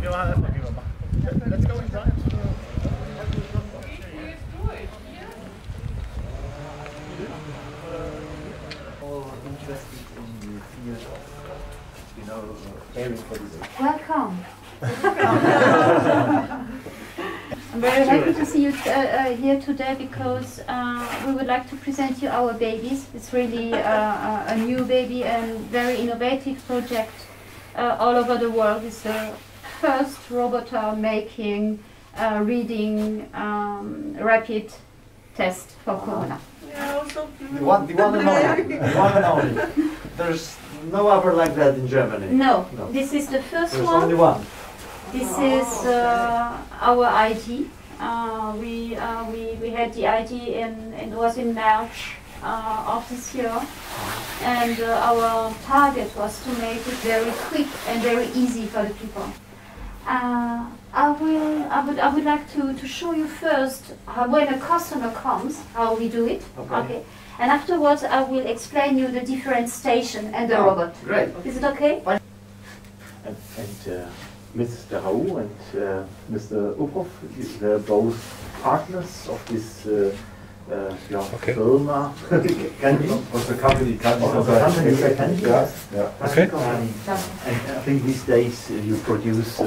Let's go inside. All interested in the field of, caring for this. Welcome. I'm very happy to see you here today because we would like to present you our babies. It's really a new baby and very innovative project all over the world. It's the first robot making reading rapid test for corona. Yeah, so The one and only. The one and only. There's no other like that in Germany. No, this is the first There's one. only one. This is our ID. We had the ID it was in March of this year, and our target was to make it very quick and very easy for the people. I would like to show you first when a customer comes how we do it. Okay. And afterwards I will explain you the different station and the robot. Great. Is it okay? And Mr. Rau and Mr. Uphoff, they're both partners of this firma. What's the company? Okay. And I think these days you produce, So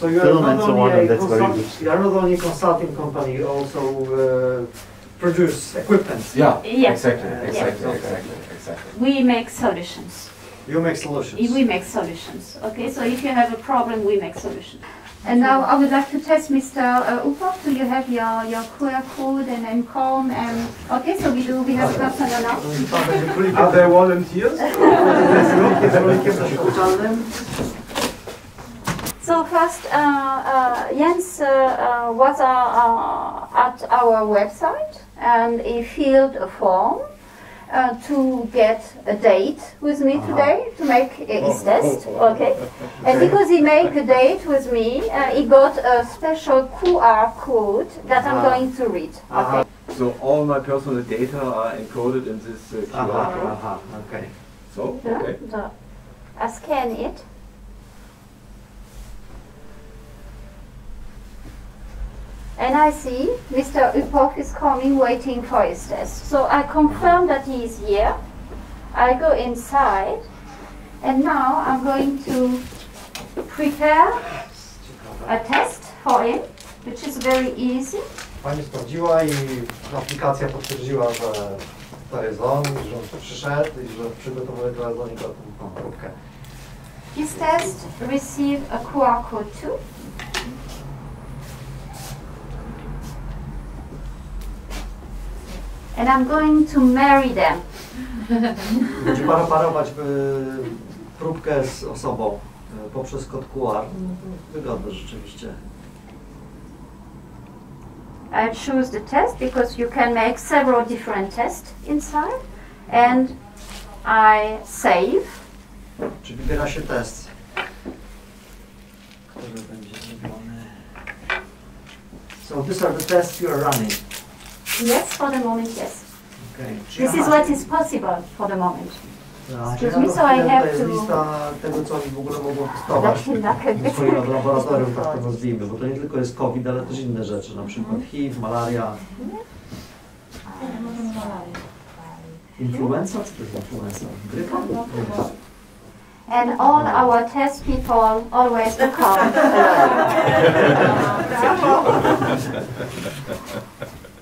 you are film not and so only on, a and that's very good. you are not only a consulting company, you also produce equipment. Yeah, Yes. exactly. We make solutions. You make solutions. We make solutions. Okay, so if you have a problem, we make solutions. And now I would like to test Mr. Uphoff. Do you have your QR code and NCOM and okay? So we have a customer now. Are there volunteers? So first, Jens was at our website and he filled a form to get a date with me today to make his test, okay? And because he made a date with me, he got a special QR code that I'm going to read, okay? So all my personal data are encoded in this QR code. Okay. So, okay. So I scan it. And I see Mr. Uphoff is coming, waiting for his test. So I confirm that he is here. I go inside, and now I'm going to prepare a test for him, which is very easy. Pani sprawdziła i aplikacja potwierdziła, że to jest on, że on przyszedł i że przygotowuje teraz do niego tą próbkę. This test received a QR code too. And I'm going to marry them. Będzie parować próbkę z osobą poprzez kod QR. Wygodne rzeczywiście. I choose the test because you can make several different tests inside, and I save. Czy wybiera się test, który będzie zrobiony. So these are the tests you are running. Yes, for the moment, yes. Okay. This is what is possible for the moment. Excuse me, so I have to... To jest lista tego, co oni w ogóle mogą testować w swoim laboratorium, tak to nazwijmy, bo to nie tylko jest COVID, ale też inne rzeczy, na przykład HIV, malaria. Influenza? Co to jest influenza? Grypa? And all our test people always come.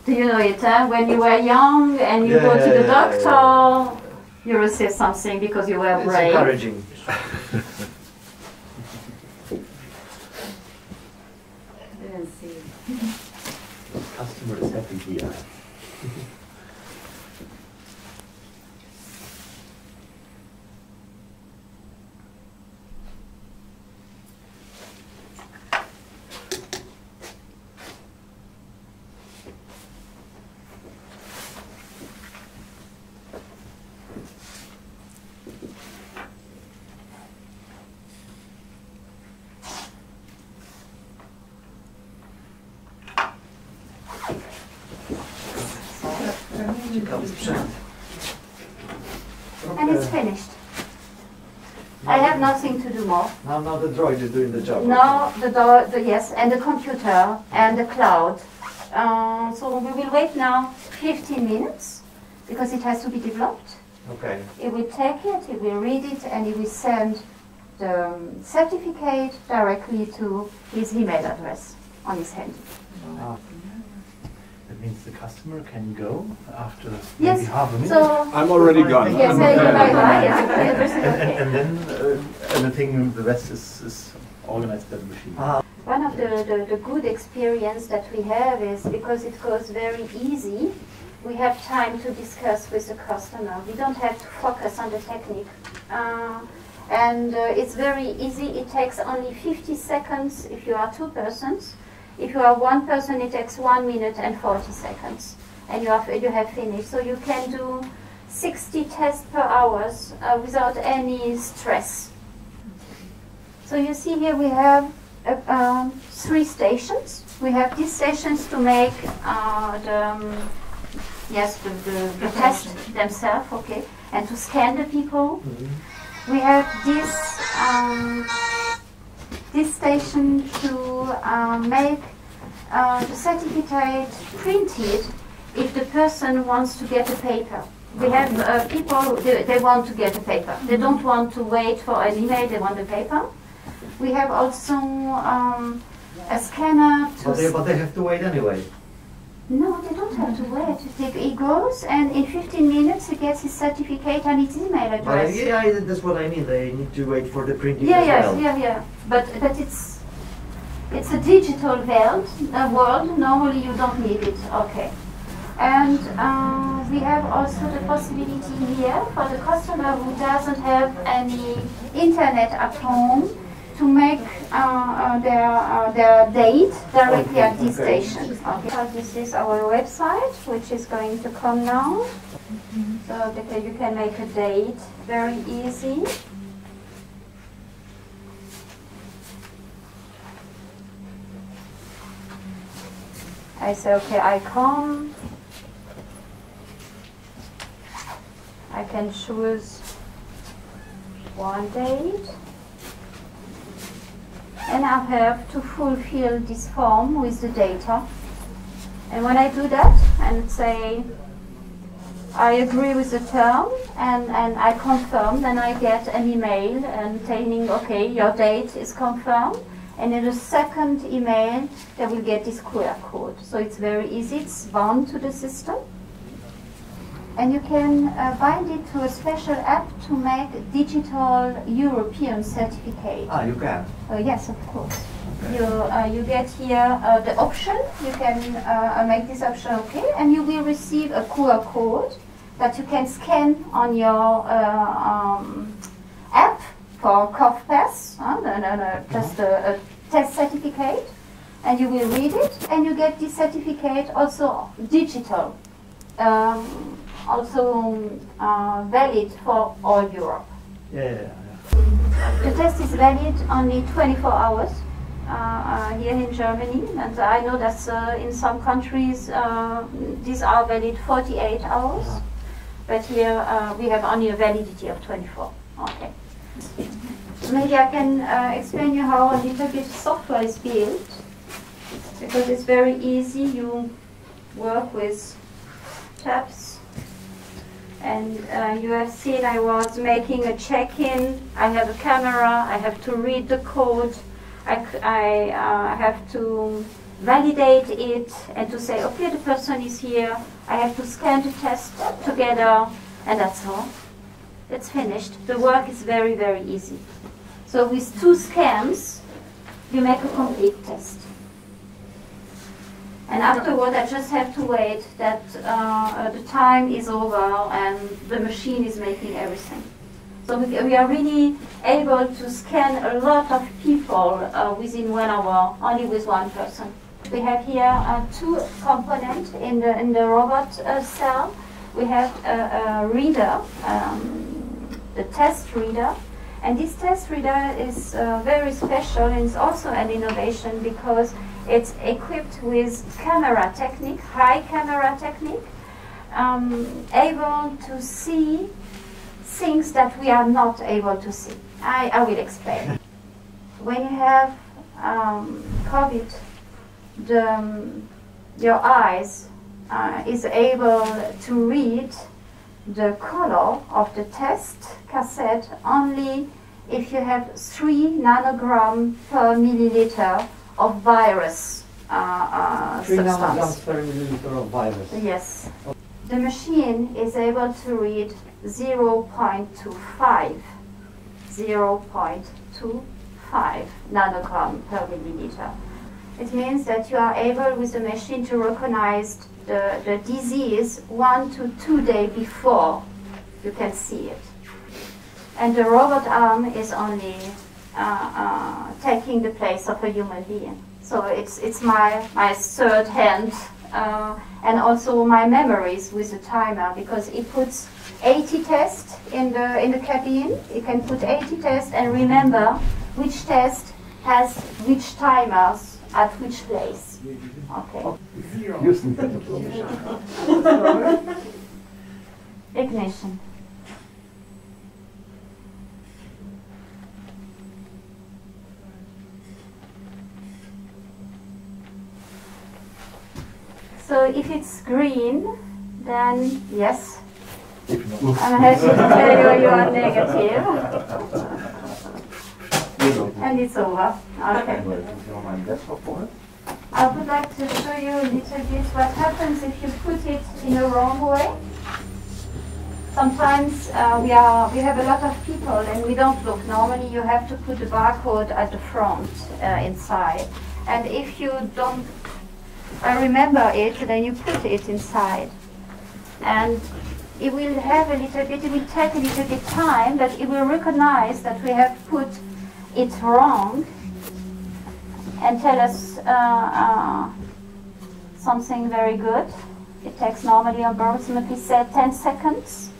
Do you know it? When you were young and you go to the doctor, you receive something because you were brave. It's encouraging. Customer is happy here. And it's finished. I have nothing to do more. Now the droid is doing the job. Now yes, and the computer and the cloud. So we will wait now 15 minutes because it has to be developed. Okay. He will take it, he will read it, and he will send the certificate directly to his email address on his hand. That means the customer can go after maybe Yes, half a minute. so I'm already gone. yes, everything and, okay. and then everything, the rest is organized by the machine. One of the good experience that we have is because it goes very easy, we have time to discuss with the customer. We don't have to focus on the technique. It's very easy. It takes only 50 seconds if you are 2 persons. If you are 1 person, it takes 1 minute and 40 seconds. And you have finished. So you can do 60 tests per hour without any stress. So you see here we have 3 stations. We have these stations to make the test themselves, okay, and to scan the people. We have this station to make the certificate printed if the person wants to get a paper. We have people, they want to get a paper. They don't want to wait for an email, they want a paper. We have also a scanner to... But they have to wait anyway. No, they don't have to wait. He goes and in 15 minutes he gets his certificate and his email address. Yeah, that's what I mean. They need to wait for the printing as well. Yeah. But it's a digital world. Normally you don't need it. Okay. And we have also the possibility here for the customer who doesn't have any internet at home to make their date directly at this station. Okay. So this is our website, which is going to come now. So you can make a date very easy. I say, okay, I come. I can choose one date. And I have to fulfill this form with the data. And when I do that and say I agree with the term and I confirm, then I get an email and telling, okay, your date is confirmed. And in the second email, they will get this QR code. So it's very easy. It's bound to the system. And you can bind it to a special app to make a digital European certificate. You can? Yes, of course. Okay. You get here the option. You can make this option okay, and you will receive a QR code that you can scan on your app for CoughPass, just a test certificate, and you will read it, and you get this certificate also digital. Also valid for all Europe. Yeah. The test is valid only 24 hours here in Germany, and I know that in some countries these are valid 48 hours, but here we have only a validity of 24. Okay. Maybe I can explain you how a little bit software is built, because it's very easy. You work with tabs. And you have seen I was making a check-in. I have a camera. I have to read the code. I have to validate it and to say, okay, the person is here. I have to scan the test together, and that's all. It's finished. The work is very, very easy. So with 2 scans, you make a complete test. And afterward, I just have to wait that the time is over and the machine is making everything. So we are really able to scan a lot of people within 1 hour, only with 1 person. We have here 2 components in the robot cell. We have a reader, the test reader. And this test reader is very special, and it's also an innovation because it's equipped with camera technique, high camera technique, able to see things that we are not able to see. I will explain. When you have COVID, your eyes is able to read the color of the test cassette only if you have 3 nanogram per milliliter of virus 3 nanograms per milliliter of virus. Yes. The machine is able to read 0.25 nanogram per milliliter. It means that you are able with the machine to recognize the disease 1 to 2 days before you can see it. And the robot arm is only taking the place of a human being. So it's my third hand and also my memories with the timer, because it puts 80 tests in the cabin. It can put 80 tests and remember which test has which timers at which place. Okay. Ignition. So if it's green, then yes. I'm happy to tell you are negative. And it's over. Okay. I would like to show you a little bit what happens if you put it in a wrong way. Sometimes we have a lot of people and we don't look. Normally you have to put the barcode at the front inside. And if you don't remember it, then you put it inside. And it will have a little bit, it will take a little bit time, but it will recognize that we have put it wrong and tell us something very good. It takes normally approximately 10 seconds.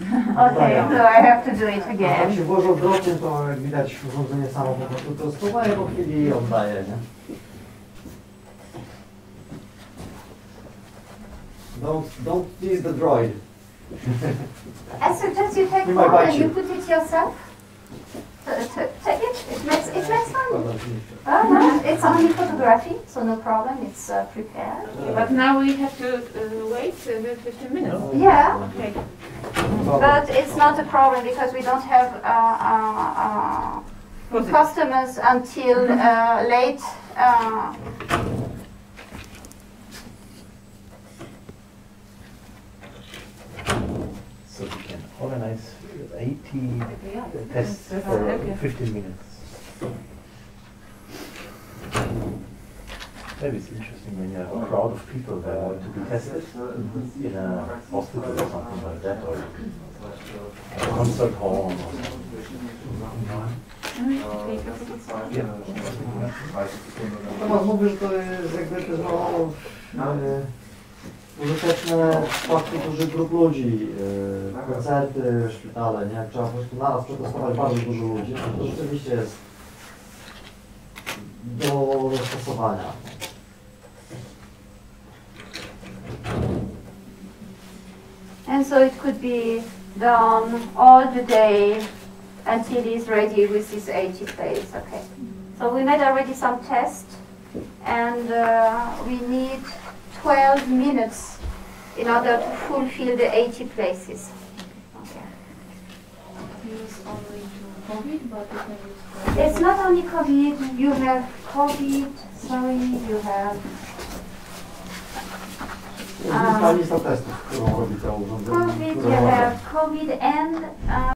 Okay, so I have to do it again. Jak się włoży odwrotnie, to jak widać urządzenie samo po prostu prostuje, po chwili oddaje, nie? Don't tease the droid. I suggest you take one and you put it yourself. Take it. It makes fun. No, it's only photography, so no problem. It's prepared. But now we have to wait 15 minutes. Yeah. Okay. But it's not a problem because we don't have customers until late. So we can organize 80 tests for 15 minutes. Maybe it's interesting when you have a crowd of people that want to be tested in a hospital or something like that, or a concert hall. Natomiast mówię, że to jest jakby też użyteczne w przypadku dużych grup ludzi, koncerty, szpitale, nie? Jak trzeba po prostu naraz przetestować bardzo dużo ludzi, to rzeczywiście jest do dostosowania. And so it could be done all the day until it's ready with this 80 plates. Okay. So we made already some tests, and we need 12 minutes in order to fulfill the 80 places. Okay. Use only to COVID, but you can use for It's not only COVID. You have COVID. Sorry, you have. Jest lista testów, którą robi to urządzenie. COVID. You have COVID and.